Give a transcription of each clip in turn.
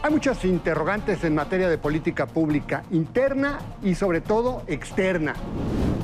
Hay muchas interrogantes en materia de política pública, interna y sobre todo externa.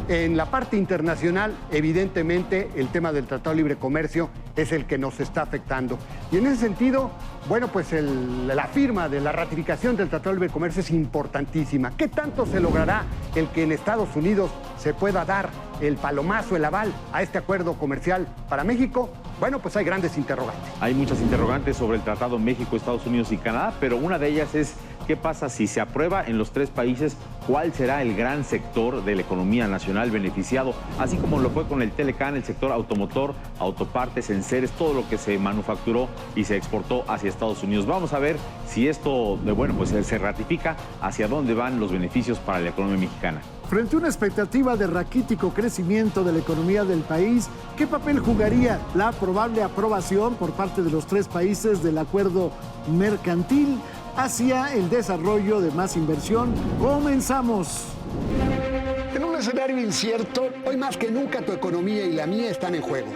En la parte internacional, evidentemente, el tema del Tratado de Libre Comercio es el que nos está afectando. Y en ese sentido, bueno, pues la firma de la ratificación del Tratado de Libre Comercio es importantísima. ¿Qué tanto se logrará el que en Estados Unidos se pueda dar el palomazo, el aval a este acuerdo comercial para México? Bueno, pues hay grandes interrogantes. Hay muchas interrogantes sobre el Tratado México, Estados Unidos y Canadá, pero una de ellas es qué pasa si se aprueba en los tres países, cuál será el gran sector de la economía nacional beneficiado, así como lo fue con el Telecán, el sector automotor, autopartes, enseres, todo lo que se manufacturó y se exportó hacia Estados Unidos. Vamos a ver si esto, bueno, pues se ratifica, hacia dónde van los beneficios para la economía mexicana. Frente a una expectativa de raquítico crecimiento de la economía del país, ¿qué papel jugaría la probable aprobación por parte de los tres países del acuerdo mercantil hacia el desarrollo de más inversión? ¡Comenzamos! En un escenario incierto, hoy más que nunca tu economía y la mía están en juego.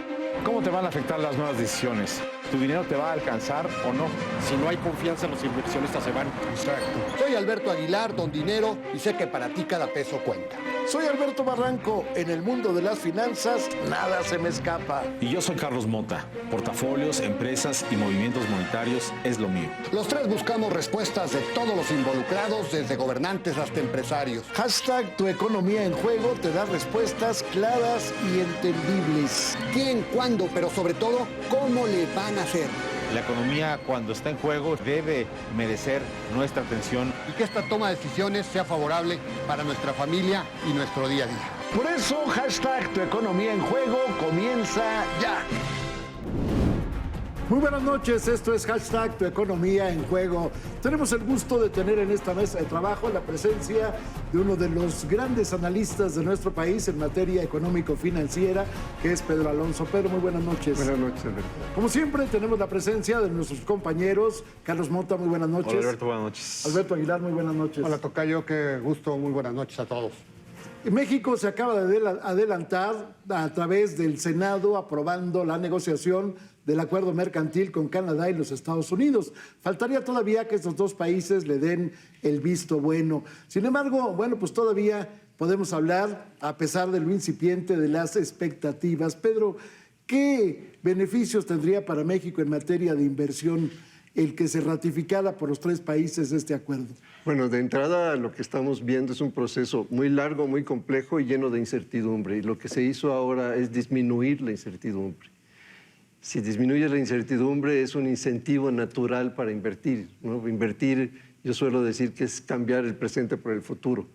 ¿Cómo te van a afectar las nuevas decisiones? ¿Tu dinero te va a alcanzar o no? Si no hay confianza, los inversionistas se van. Exacto. Soy Alberto Aguilar, don Dinero, y sé que para ti cada peso cuenta. Soy Alberto Barranco. En el mundo de las finanzas, nada se me escapa. Y yo soy Carlos Mota. Portafolios, empresas y movimientos monetarios es lo mío. Los tres buscamos respuestas de todos los involucrados, desde gobernantes hasta empresarios. Hashtag Tu Economía en Juego te da respuestas claras y entendibles. ¿Quién, cuándo, pero sobre todo, cómo le van a hacer? La economía, cuando está en juego, debe merecer nuestra atención. Y que esta toma de decisiones sea favorable para nuestra familia y nuestro día a día. Por eso, hashtag Tu Economía en Juego comienza ya. Muy buenas noches, esto es hashtag Tu Economía en Juego. Tenemos el gusto de tener en esta mesa de trabajo la presencia de uno de los grandes analistas de nuestro país en materia económico-financiera, que es Pedro Alonso. Pedro, muy buenas noches. Buenas noches, Alberto. Como siempre, tenemos la presencia de nuestros compañeros. Carlos Mota, muy buenas noches. Hola, Alberto, buenas noches. Alberto Aguilar, muy buenas noches. Hola, tocayo, qué gusto, muy buenas noches a todos. México se acaba de adelantar a través del Senado aprobando la negociación del acuerdo mercantil con Canadá y los Estados Unidos. Faltaría todavía que estos dos países le den el visto bueno. Sin embargo, bueno, pues todavía podemos hablar, a pesar de lo incipiente, de las expectativas. Pedro, ¿qué beneficios tendría para México en materia de inversión el que se ratificara por los tres países este acuerdo? Bueno, de entrada lo que estamos viendo es un proceso muy largo, muy complejo y lleno de incertidumbre. Y lo que se hizo ahora es disminuir la incertidumbre. Si disminuye la incertidumbre es un incentivo natural para invertir, ¿no? Invertir, yo suelo decir que es cambiar el presente por el futuro.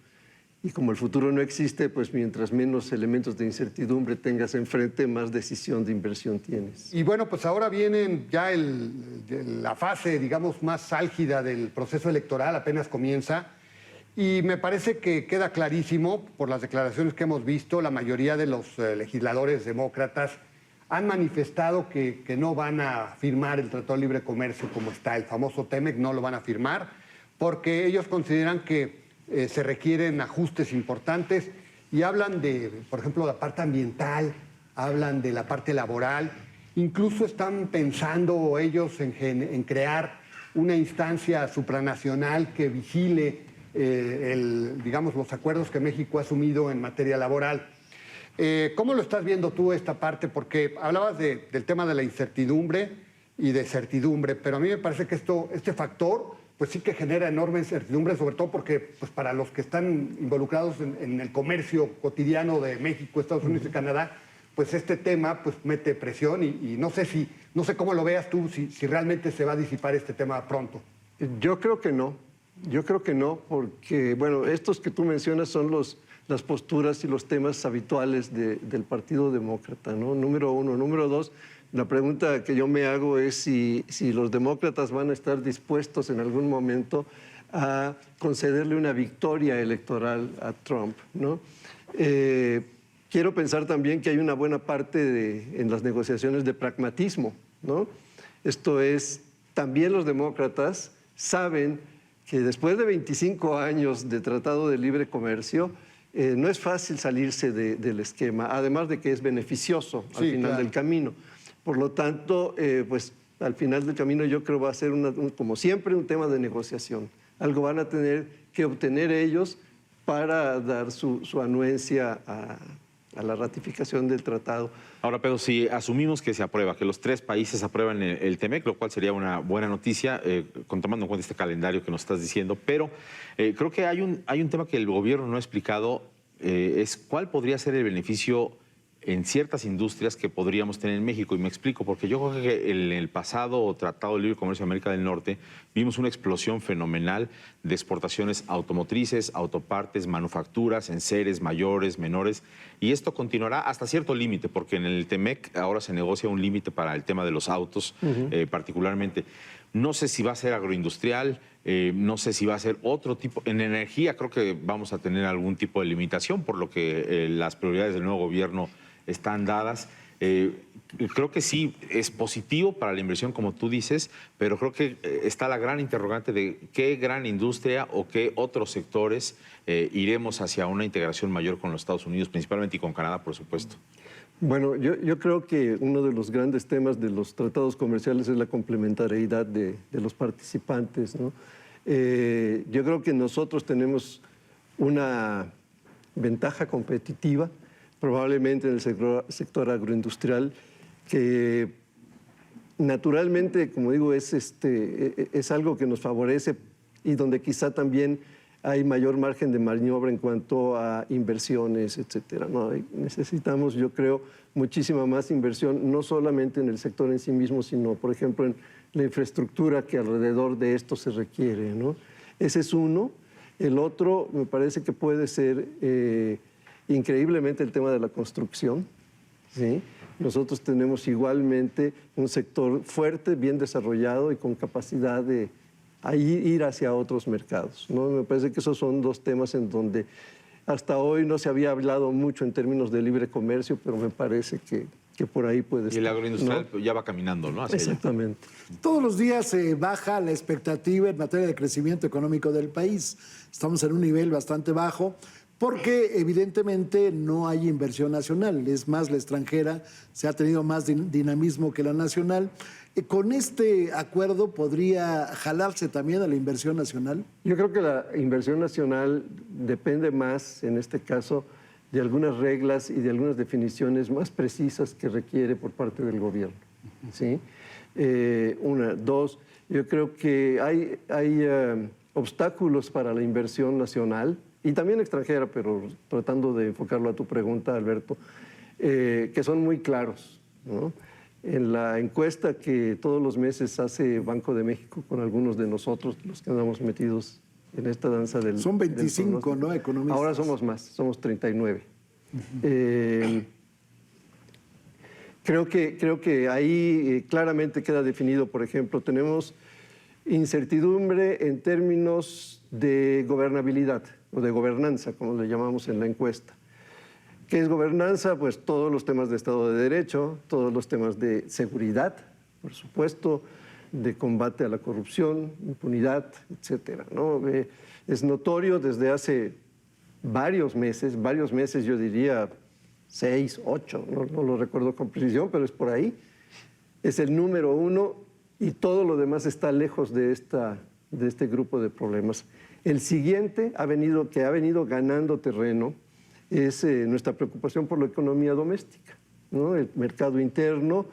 Y como el futuro no existe, pues mientras menos elementos de incertidumbre tengas enfrente, más decisión de inversión tienes. Y bueno, pues ahora viene ya la fase, digamos, más álgida del proceso electoral, apenas comienza. Y me parece que queda clarísimo, por las declaraciones que hemos visto, la mayoría de los legisladores demócratas han manifestado que no van a firmar el Tratado de Libre Comercio como está, el famoso TEMEC, no lo van a firmar, porque ellos consideran que se requieren ajustes importantes y hablan de, por ejemplo, la parte ambiental, hablan de la parte laboral, incluso están pensando ellos en crear una instancia supranacional que vigile digamos, los acuerdos que México ha asumido en materia laboral. ¿Cómo lo estás viendo tú esta parte? Porque hablabas del tema de la incertidumbre y de certidumbre, pero a mí me parece que este factor pues sí que genera enorme incertidumbre, sobre todo porque pues, para los que están involucrados en el comercio cotidiano de México, Estados Unidos y Canadá, pues este tema pues mete presión y no sé cómo lo veas tú, si realmente se va a disipar este tema pronto. Yo creo que no, porque, bueno, estos que tú mencionas son las posturas y los temas habituales del Partido Demócrata, ¿no? Número uno. Número dos, la pregunta que yo me hago es si los demócratas van a estar dispuestos en algún momento a concederle una victoria electoral a Trump, ¿no? Quiero pensar también que hay una buena parte en las negociaciones de pragmatismo, ¿no? Esto es, también los demócratas saben que después de 25 años de Tratado de Libre Comercio, no es fácil salirse del esquema, además de que es beneficioso al final del camino. Por lo tanto, pues al final del camino yo creo va a ser, como siempre, un tema de negociación. Algo van a tener que obtener ellos para dar su anuencia a la ratificación del tratado. Ahora, Pedro, si asumimos que se aprueba, que los 3 países aprueban el TEMEC, lo cual sería una buena noticia, tomando en cuenta este calendario que nos estás diciendo, pero creo que hay un tema que el gobierno no ha explicado, es cuál podría ser el beneficio en ciertas industrias que podríamos tener en México. Y me explico, porque yo creo que en el pasado Tratado de Libre Comercio de América del Norte vimos una explosión fenomenal de exportaciones automotrices, autopartes, manufacturas, enseres mayores, menores, y esto continuará hasta cierto límite, porque en el TEMEC ahora se negocia un límite para el tema de los autos, particularmente. No sé si va a ser agroindustrial, no sé si va a ser otro tipo. En energía creo que vamos a tener algún tipo de limitación, por lo que las prioridades del nuevo gobierno están dadas. Creo que sí es positivo para la inversión, como tú dices, pero creo que está la gran interrogante de qué gran industria o qué otros sectores iremos hacia una integración mayor con los Estados Unidos, principalmente, y con Canadá, por supuesto. Bueno, yo creo que uno de los grandes temas de los tratados comerciales es la complementariedad de los participantes, ¿no? Yo creo que nosotros tenemos una ventaja competitiva, probablemente en el sector agroindustrial, que naturalmente, como digo, es algo que nos favorece y donde quizá también hay mayor margen de maniobra en cuanto a inversiones, etcétera, ¿no? Necesitamos, yo creo, muchísima más inversión, no solamente en el sector en sí mismo, sino, por ejemplo, en la infraestructura que alrededor de esto se requiere, ¿no? Ese es uno. El otro, me parece que puede ser increíblemente el tema de la construcción, ¿sí? Nosotros tenemos igualmente un sector fuerte, bien desarrollado y con capacidad de ir hacia otros mercados, ¿no? Me parece que esos son 2 temas en donde hasta hoy no se había hablado mucho en términos de libre comercio, pero me parece que por ahí puede estar. Y el agroindustrial, ¿no? Ya va caminando, ¿no? Hacia Exactamente. Todos los días baja la expectativa en materia de crecimiento económico del país. Estamos en un nivel bastante bajo porque evidentemente no hay inversión nacional. Es más, la extranjera se ha tenido más dinamismo que la nacional. ¿Con este acuerdo podría jalarse también a la inversión nacional? Yo creo que la inversión nacional depende más, en este caso, de algunas reglas y de algunas definiciones más precisas que requiere por parte del gobierno, ¿sí? Una. 2, yo creo que hay obstáculos para la inversión nacional y también extranjera, pero tratando de enfocarlo a tu pregunta, Alberto, que son muy claros, ¿no? En la encuesta que todos los meses hace Banco de México con algunos de nosotros, los que andamos metidos en esta danza del... Son 25, ¿no? Economistas. Ahora somos más, somos 39. Creo que ahí claramente queda definido, por ejemplo, tenemos incertidumbre en términos de gobernabilidad o de gobernanza, como le llamamos en la encuesta. ¿Qué es gobernanza? Pues todos los temas de Estado de Derecho, todos los temas de seguridad, por supuesto, de combate a la corrupción, impunidad, etcétera, ¿no? Es notorio desde hace varios meses, yo diría 6, 8, no lo recuerdo con precisión, pero es por ahí. Es el número 1 y todo lo demás está lejos de este grupo de problemas. El siguiente que ha venido ganando terreno es nuestra preocupación por la economía doméstica, ¿no? El mercado interno.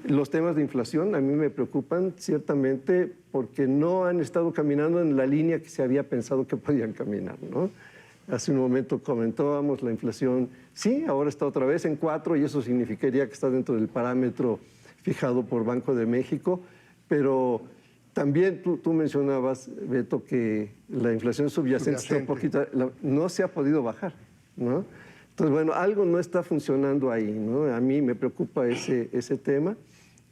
Los temas de inflación a mí me preocupan ciertamente porque no han estado caminando en la línea que se había pensado que podían caminar, ¿no? Hace un momento comentábamos la inflación, sí, ahora está otra vez en 4 y eso significaría que está dentro del parámetro fijado por Banco de México, pero también tú mencionabas, Beto, que la inflación subyacente está un poquito, no se ha podido bajar, ¿no? Entonces, bueno, algo no está funcionando ahí, ¿no? A mí me preocupa ese tema.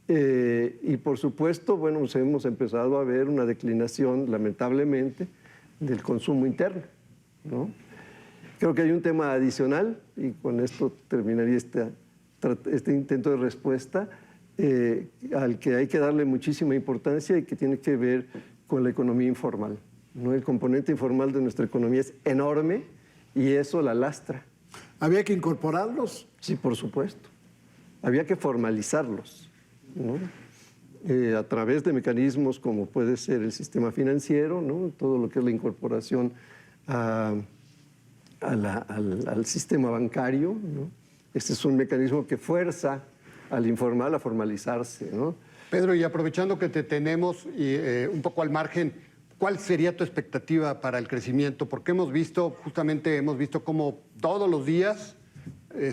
Y por supuesto, bueno, pues hemos empezado a ver una declinación, lamentablemente, del consumo interno, ¿no? Creo que hay un tema adicional, y con esto terminaría este intento de respuesta, al que hay que darle muchísima importancia y que tiene que ver con la economía informal, ¿no? El componente informal de nuestra economía es enorme y eso la lastra. ¿Había que incorporarlos? Sí, por supuesto. Había que formalizarlos, ¿no? A través de mecanismos como puede ser el sistema financiero, ¿no? Todo lo que es la incorporación al sistema bancario, ¿no? Este es un mecanismo que fuerza al informal a formalizarse, ¿no? Pedro, y aprovechando que te tenemos un poco al margen, ¿cuál sería tu expectativa para el crecimiento? Porque hemos visto cómo todos los días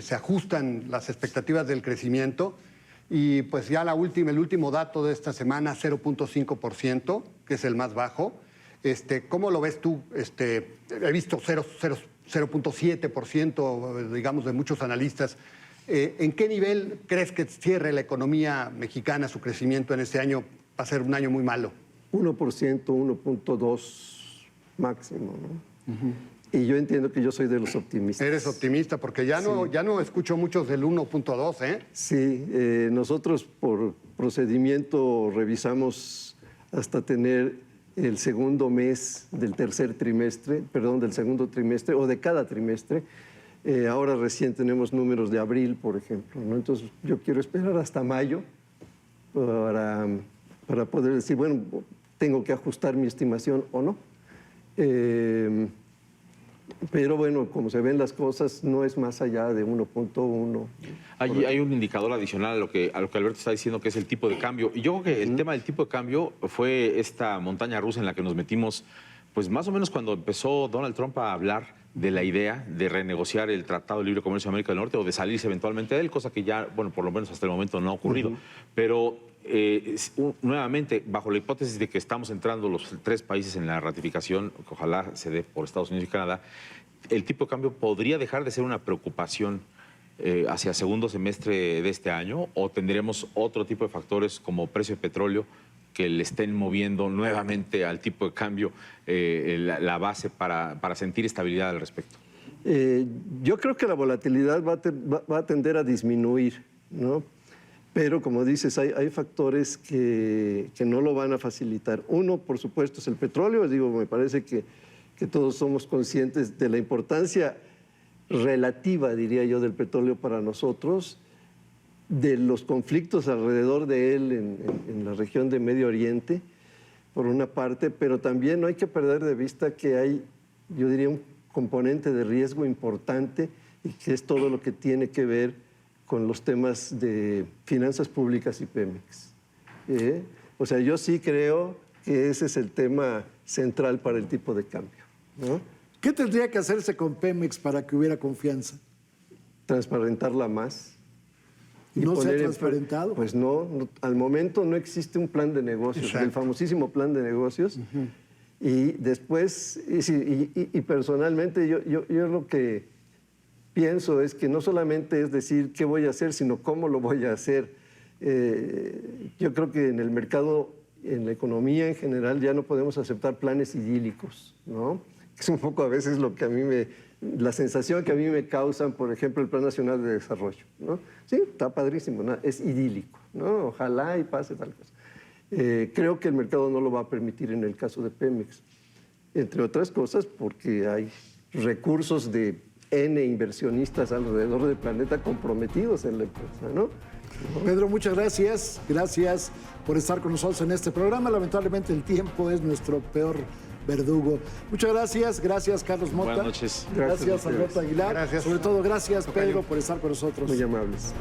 se ajustan las expectativas del crecimiento y pues ya el último dato de esta semana, 0.5%, que es el más bajo. ¿Cómo lo ves tú? He visto 0.7%, digamos, de muchos analistas. ¿En qué nivel crees que cierre la economía mexicana su crecimiento en este año? Va a ser un año muy malo. 1%, 1.2 máximo, ¿no? Y yo entiendo que yo soy de los optimistas. Eres optimista, porque ya no escucho muchos del 1.2, ¿eh? Sí, nosotros por procedimiento revisamos hasta tener el segundo mes del segundo trimestre o de cada trimestre. Ahora recién tenemos números de abril, por ejemplo, ¿no? Entonces yo quiero esperar hasta mayo para poder decir, bueno, tengo que ajustar mi estimación o no. Pero bueno, como se ven las cosas, no es más allá de 1.1. Hay un indicador adicional a lo que Alberto está diciendo, que es el tipo de cambio. Y yo creo que el tema del tipo de cambio fue esta montaña rusa en la que nos metimos, pues más o menos cuando empezó Donald Trump a hablar de la idea de renegociar el Tratado de Libre Comercio de América del Norte o de salirse eventualmente de él, cosa que ya, bueno, por lo menos hasta el momento no ha ocurrido. Pero nuevamente, bajo la hipótesis de que estamos entrando los 3 países en la ratificación, que ojalá se dé por Estados Unidos y Canadá, el tipo de cambio podría dejar de ser una preocupación hacia el segundo semestre de este año, o tendremos otro tipo de factores como precio de petróleo que le estén moviendo nuevamente al tipo de cambio la base para sentir estabilidad al respecto. Yo creo que la volatilidad va a tender a disminuir, ¿no? Pero como dices, hay factores que no lo van a facilitar. Uno, por supuesto, es el petróleo. Me parece que todos somos conscientes de la importancia relativa, diría yo, del petróleo para nosotros, de los conflictos alrededor de él en la región de Medio Oriente, por una parte, pero también no hay que perder de vista que hay, yo diría, un componente de riesgo importante y que es todo lo que tiene que ver con los temas de finanzas públicas y Pemex. O sea, yo sí creo que ese es el tema central para el tipo de cambio, ¿no? ¿Qué tendría que hacerse con Pemex para que hubiera confianza? Transparentarla más. ¿No se ha transparentado? Pues no, al momento no existe un plan de negocios, Exacto. el famosísimo plan de negocios. Y después, y personalmente yo lo que pienso es que no solamente es decir qué voy a hacer, sino cómo lo voy a hacer. Yo creo que en el mercado, en la economía en general, ya no podemos aceptar planes idílicos, ¿no? Es un poco a veces lo que a mí la sensación que a mí me causan, por ejemplo, el Plan Nacional de Desarrollo, ¿no? Sí, está padrísimo, ¿no? Es idílico, ¿no? Ojalá y pase tal cosa. Creo que el mercado no lo va a permitir en el caso de Pemex, entre otras cosas porque hay recursos de N inversionistas alrededor del planeta comprometidos en la empresa, ¿no? Pedro, muchas gracias. Gracias por estar con nosotros en este programa. Lamentablemente el tiempo es nuestro peor verdugo. Muchas gracias. Gracias, Carlos Mota. Buenas noches. Gracias, Alberto Aguilar. Gracias. Sobre todo, gracias, Pedro, por estar con nosotros. Muy amables.